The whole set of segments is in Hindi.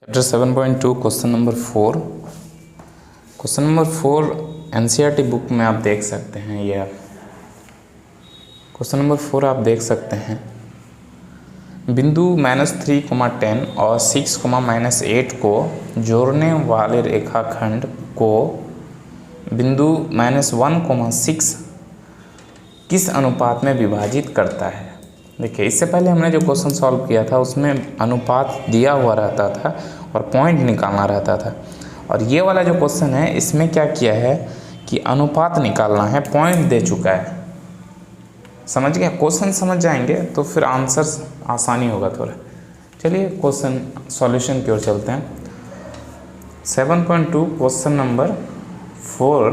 Chapter 7.2 question number 4। Question number 4 NCERT book में आप देख सकते हैं। ये क्वेश्चन नंबर 4 आप देख सकते हैं। बिंदु -3, 10 और 6, -8 को जोड़ने वाले रेखाखंड को बिंदु -1, 6 किस अनुपात में विभाजित करता है। देखिए, इससे पहले हमने जो क्वेश्चन सॉल्व किया था उसमें अनुपात दिया हुआ रहता था और पॉइंट निकालना रहता था। और ये वाला जो क्वेश्चन है इसमें क्या किया है कि अनुपात निकालना है, पॉइंट दे चुका है। समझ गया? क्वेश्चन समझ जाएंगे तो फिर आंसर आसानी होगा थोड़ा। चलिए क्वेश्चन सॉल्यूशन की ओर चलते हैं। 7.2 क्वेश्चन नंबर 4,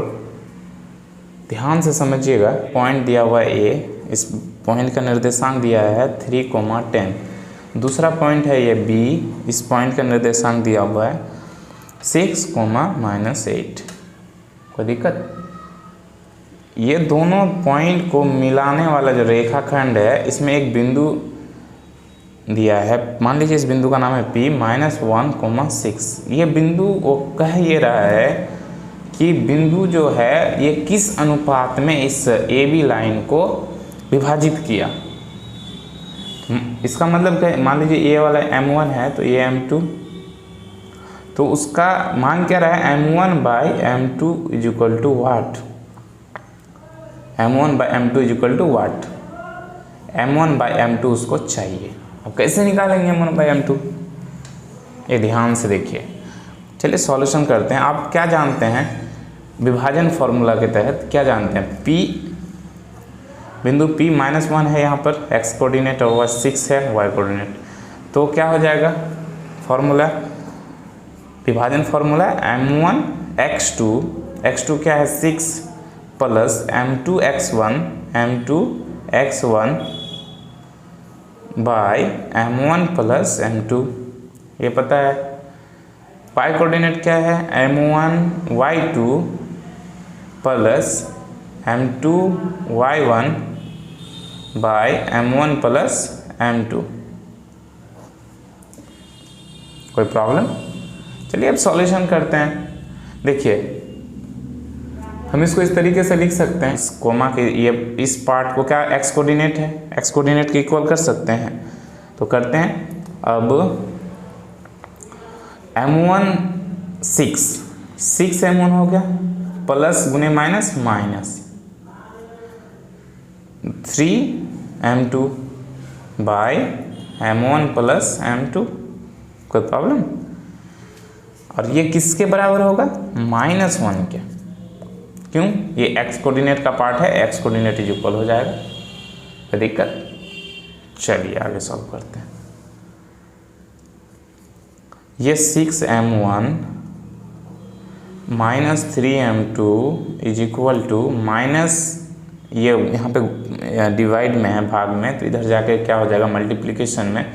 ध्यान से समझिएगा। पॉइंट दिया हुआ है ए, इस पॉइंट का निर्देशांक दिया है 3, 10। दूसरा पॉइंट है ये बी, इस पॉइंट का निर्देशांक दिया हुआ है 6, -8। कोई दिक्कत? ये दोनों पॉइंट को मिलाने वाला जो रेखाखंड है इसमें एक बिंदु दिया है। मान लीजिए इस बिंदु का नाम है P, -1, 6। ये बिंदु वो कह ये रहा है कि बिंदु जो है ये किस अनुपात में इस AB लाइन को विभाजित किया। इसका मतलब क्या? मान लीजिए ये वाला M1 है तो ये M2, तो उसका मान क्या रहा है M1/M2 = वाट। M1/M2 = वाट। M1/M2 उसको चाहिए। अब कैसे निकालेंगे M1/M2? ये ध्यान से देखिए। चलिए सॉल्यूशन करते हैं। आप क्या जानते हैं विभाजन फॉर्मूला के तहत? क्या जानते हैं? बिंदु P -1 है यहाँ पर x कोऑर्डिनेट और 6 है y कोऑर्डिनेट। तो क्या हो जाएगा फॉर्मूला? विभाजन फॉर्मूला M1x2, x2 क्या है 6, plus M2x1 bye M1 + M2। ये पता है। y कोऑर्डिनेट क्या है M1y2 plus M2y1 bye M1 + M2। कोई प्रॉब्लम? चलिए अब सॉल्यूशन करते हैं। देखिए, हम इसको इस तरीके से लिख सकते हैं। इस कोमा के ये इस पार्ट को क्या x कोऑर्डिनेट है, x कोऑर्डिनेट के इक्वल कर सकते हैं। तो करते हैं। अब M1 6 M1 हो गया, प्लस गुने minus 3 M2 bye M1 + M2। कोई प्रॉब्लम? और ये किसके बराबर होगा? -1 के। क्यों? ये x कोऑर्डिनेट का पार्ट है, x कोऑर्डिनेट इक्वल हो जाएगा। कोई दिक्कत? चलिए आगे सॉल्व करते हैं। ये 6 M1 -3 M2 = माइनस, ये यहाँ पे डिवाइड में है, भाग में, तो इधर जाके क्या हो जाएगा मल्टीप्लिकेशन में।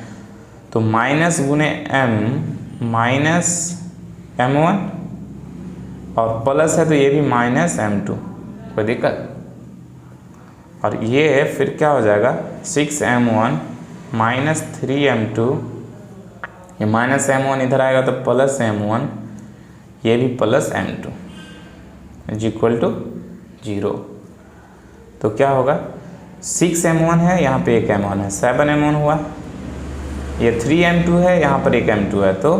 तो माइनस गुने M -M1 और प्लस है तो ये भी -M2। कोई दिक्कत? और ये फिर क्या हो जाएगा 6 M1 -3 M2, ये -M1 इधर आएगा तो प्लस M1, ये भी प्लस M2 = 0। तो क्या होगा 6 M1 है, यहाँ पे एक M1 है, 7 M1 हुआ। ये 3 M2 है, यहाँ पर एक M2 है, तो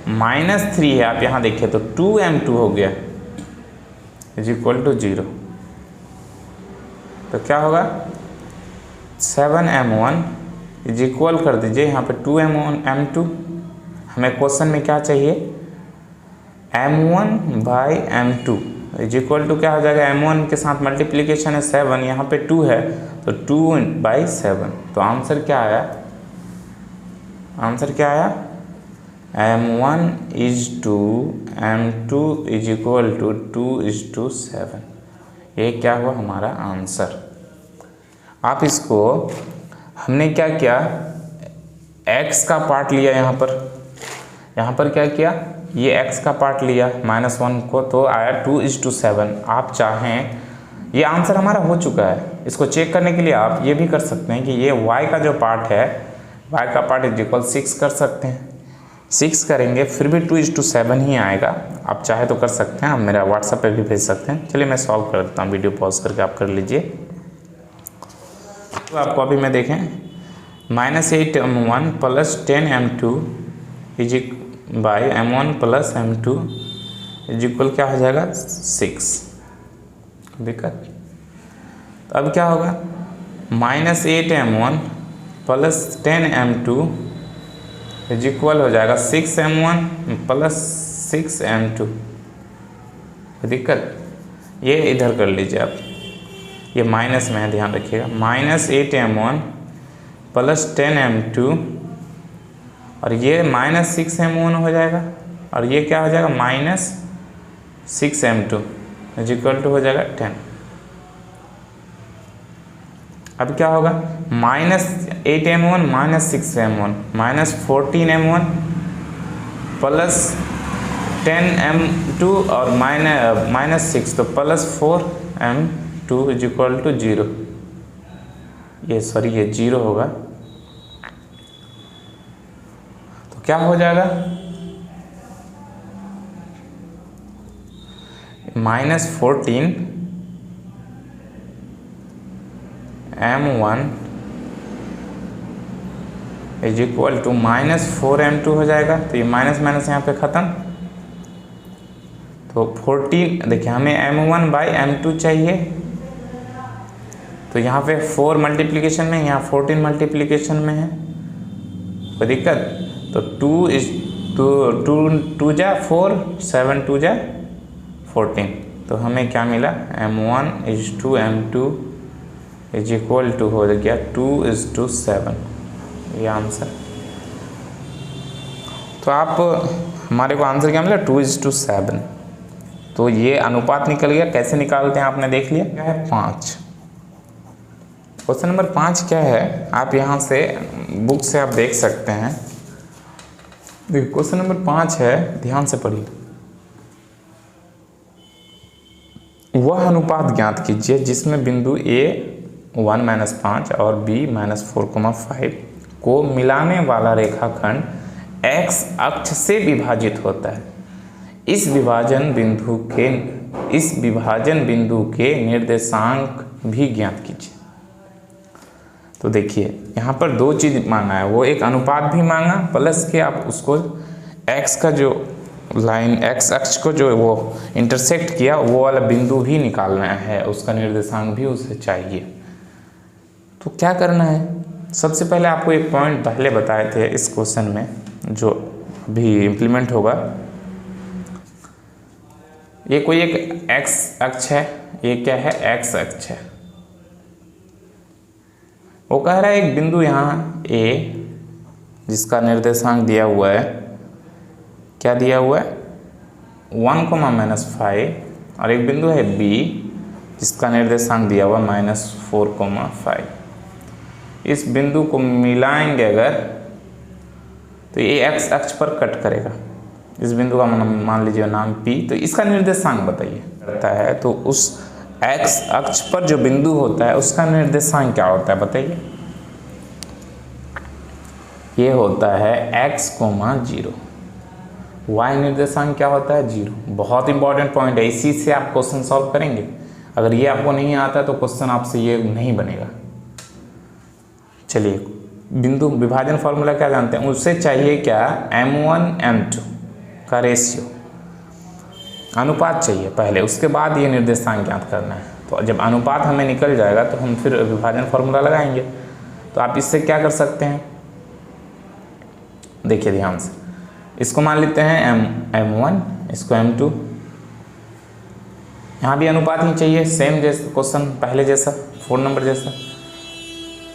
-3 है। आप यहाँ देखिए तो 2 M2 हो गया = 0। तो क्या होगा 7 M1 इक्वल कर दीजिए यहाँ पे 2 M2। हमें क्वेश्चन में क्या चाहिए M1/M2 = क्या हो जाएगा? M1 के साथ मल्टीप्लिकेशन है 7, यहाँ पे 2 है तो 2/7। तो आंसर क्या आया? आंसर क्या आया? M1 = M2 = 2:7। ये क्या हुआ हमारा आंसर। आप इसको, हमने क्या किया, x का पार्ट लिया यहाँ पर क्या किया, ये x का पार्ट लिया -1 को, तो आया 2:7। आप चाहें, ये आंसर हमारा हो चुका है। इसको चेक करने के लिए आप ये भी कर सकते हैं कि ये y का जो पार्ट है, y का पार्ट = 6 कर सकते हैं। 6 करेंगे फिर भी 2:7 ही आएगा। आप चाहे तो कर सकते हैं, आप मेरा व्हाट्सएप पे भी भेज सकते हैं। चलिए मैं सॉल्व कर देता हूँ, वीडियो पॉज करके आप कर लीजिए। तो आप कॉपी में देखें, -8m1 + 10m2 / m1 + m2 = क्या हो जाएगा 6। दिक्कत। तो अब क्या होगा, -8m1 + 10m2 = हो जाएगा 6m1 + 6m2। दिक्कत। ये इधर कर लीजिए आप, ये माइनस में है, ध्यान रखिएगा। -8m1 + 10m2 और ये -6m1 हो जाएगा, और ये क्या हो जाएगा -6m2 = हो जाएगा 10। अब क्या होगा, -8m1 - 6m1 -14m1 + 10m2 और -6, तो +4m2 = 0। ये 0 होगा। तो क्या हो जाएगा, -14m1 = -4m2 हो जाएगा। तो ये माइनस माइनस यहाँ पे ख़त्म। तो 14, देखिए हमें m1/m2 चाहिए, तो यहाँ पे 4 मल्टीप्लिकेशन में, यहाँ 14 मल्टीप्लिकेशन में है, कोई दिक्कत। तो 2 × 4 7 2 × 14। तो हमें क्या मिला, m1:m2 = हो गया 2:7। ये आंसर। तो आप हमारे को आंसर क्या मिला, 2:7। तो ये अनुपात निकल गया। कैसे निकालते हैं आपने देख लिया। क्या है 5। क्वेश्चन नंबर 5 क्या है, आप यहाँ से बुक से आप देख सकते हैं। देखिए क्वेश्चन नंबर 5 है, ध्यान से पढ़िए। वह अनुपात ज्ञात कीजिए जिसमें बिंदु A 1 - 5 और B -4,5 को मिलाने वाला रेखाखंड x अक्ष से विभाजित होता है। इस विभाजन बिंदु के निर्देशांक भी ज्ञात कीजिए। तो देखिए यहाँ पर 2 चीज़ मांगा है, वो एक अनुपात भी मांगा, प्लस के आप उसको x का जो लाइन, x अक्ष को जो वो इंटरसेक्ट किया, वो वाला बिंदु भी निकालना है, उसका निर्देशांक भी उसे चाहिए। तो क्या करना है, सबसे पहले आपको एक पॉइंट पहले बताए थे इस क्वेश्चन में, जो भी इम्प्लीमेंट होगा। ये कोई एक x अक्ष है, ये क्या है x अक्ष है। वो कह रहा है एक बिंदु यहाँ A जिसका निर्देशांक दिया हुआ है, क्या दिया हुआ है 1, -5, और एक बिंदु है B जिसका निर्देशांक दिया हुआ -4,5। इस बिंदु को मिलाएंगे अगर, तो ये x अक्ष पर कट करेगा। इस बिंदु का मान लीजिए नाम P, तो इसका निर्देशांक बताइए करता है। तो उस x अक्ष पर जो बिंदु होता है उसका निर्देशांक क्या होता है बताइए। ये होता है x, 0। y निर्देशांक क्या होता है 0। बहुत इंपॉर्टेंट पॉइंट है, इसी से आप क्वेश्चन सॉल्व करेंगे। अगर ये आपको नहीं आता तो क्वेश्चन आपसे ये नहीं बनेगा। चलिए बिंदु विभाजन फॉर्मूला क्या जानते हैं, उससे चाहिए क्या m1 m2 का रेशियो, अनुपात चाहिए पहले, उसके बाद ये निर्देशांक ज्ञात करना है। तो जब अनुपात हमें निकल जाएगा तो हम फिर विभाजन फॉर्मूला लगाएंगे। तो आप इससे क्या कर सकते हैं, देखिए ध्यान से, इसको मान लेते हैं m1, इसको m2। यहाँ भी अनुपात ही चाहिए, सेम जैसे क्वेश्चन पहले जैसा, 4 नंबर जैसा।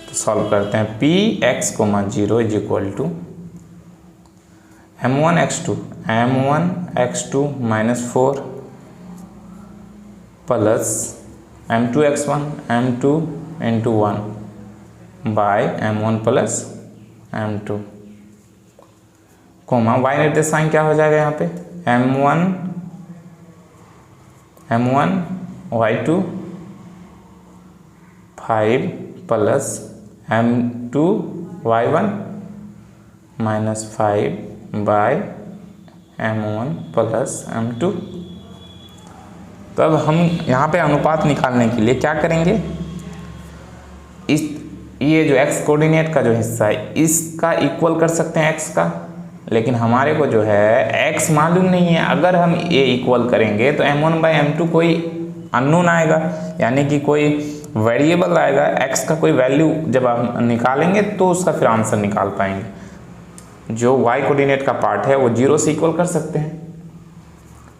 तो सॉल्व करते हैं। Px, 0 = m1x2 -4 plus m2x1 m2 × 1 m1 + m2, y निर्देशांक क्या हो जाएगा यहाँ पे m1 y2 5 plus m2 y1 -5 bye m1 plus m2। तो अब हम यहाँ पे अनुपात निकालने के लिए क्या करेंगे, ये जो x कोऑर्डिनेट का जो हिस्सा है इसका इक्वल कर सकते हैं x का, लेकिन हमारे को जो है x मालूम नहीं है। अगर हम ये इक्वल करेंगे तो m1 बाई m2 कोई अननोन आएगा, यानी कि कोई वेरिएबल आएगा, x का कोई वैल्यू जब आप निकालेंगे तो उसका फिर आंसर निकाल पाएंगे। जो y कोऑर्डिनेट का पार्ट है वो 0 से इक्वल कर सकते हैं,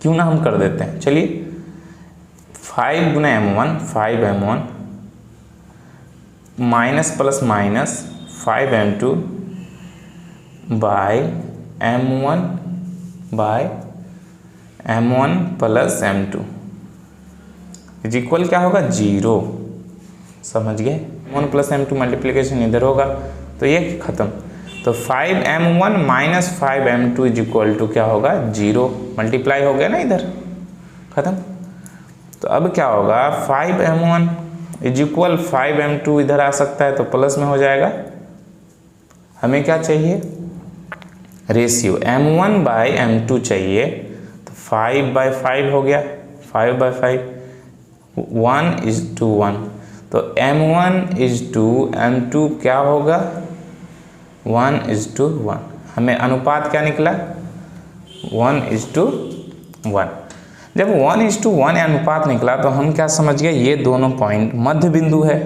क्यों ना हम कर देते हैं। चलिए 5 गुना m1 5m1 minus plus minus 5m2 by m1 by m1 plus m2 is equal क्या होगा 0। समझ गए, m1 प्लस m2 मल्टीप्लिकेशन इधर होगा तो ये खत्म। तो 5m1 minus 5m2 is equal to क्या होगा 0, मल्टीप्लाई हो गया ना इधर, खत्म। तो अब क्या होगा 5m1 इज इक्वल 5m2 इधर आ सकता है तो प्लस में हो जाएगा। हमें क्या चाहिए, रेशियो m1 बाई m2 चाहिए, तो 5/5 हो गया, 5/5 1:1। तो m1 इज टू m2 क्या होगा 1:1। हमें अनुपात क्या निकला 1:1। जब 1:1 अनुपात निकला तो हम क्या समझ गए, ये दोनों पॉइंट मध्य बिंदु है।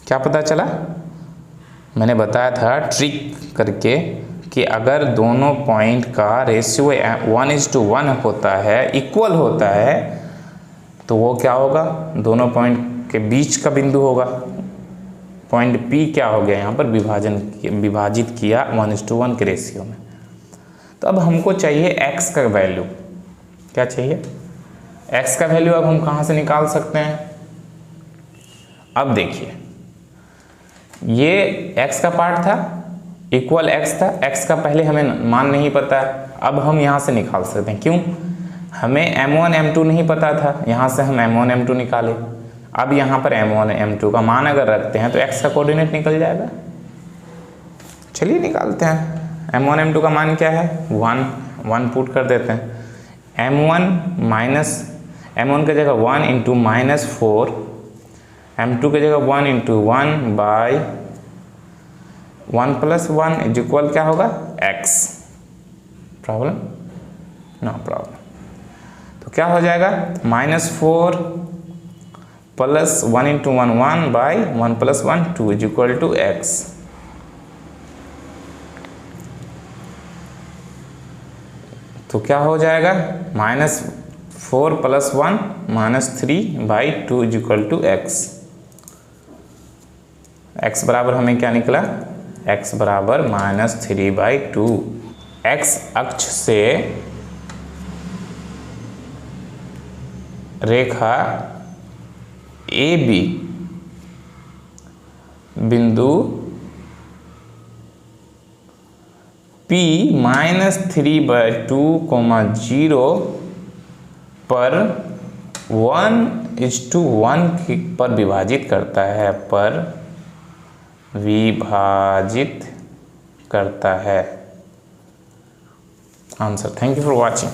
क्या पता चला, मैंने बताया था ट्रिक करके कि अगर दोनों पॉइंट का रेशियो 1:1 होता है, इक्वल होता है, तो वो क्या होगा, दोनों पॉइंट के बीच का बिंदु होगा। पॉइंट P क्या हो गया यहाँ पर विभाजित किया 1:1 के रेशियो में। तो अब हमको चाहिए x का वैल्यू, क्या चाहिए x का वैल्यू। अब हम कहाँ से निकाल सकते हैं, अब देखिए ये x का पार्ट था, इक्वल x था, x का पहले हमें मान नहीं पता, अब हम यहाँ से निकाल सकते हैं। क्यों, हमें m1 m2 नहीं पता था, यहाँ से हम m1 m2 निकाले। अब यहाँ पर m1 m2 का मान अगर रखते हैं तो x का कोऑर्डिनेट निकल जाएगा। चलिए निकालते हैं। m1 m2 का मान क्या है 1 पुट कर देते हैं। m1 माइनस m1 की जगह 1 इंटू -4, m2 की जगह 1 इंटू 1 बाई 1 + 1 इज इक्वल क्या होगा x। Problem, no problem. तो क्या हो जाएगा -4 plus 1 into 1 1 by 1 + 1 2 is equal to x। तो क्या हो जाएगा -4 + 1 -3 by 2 is equal to x। x बराबर हमें क्या निकला, x बराबर -3/2। x अक्ष से रेखा AB बिंदु P -3/2, 0 पर 1:1 पर विभाजित करता है, पर विभाजित करता है। Answer. Thank you for watching.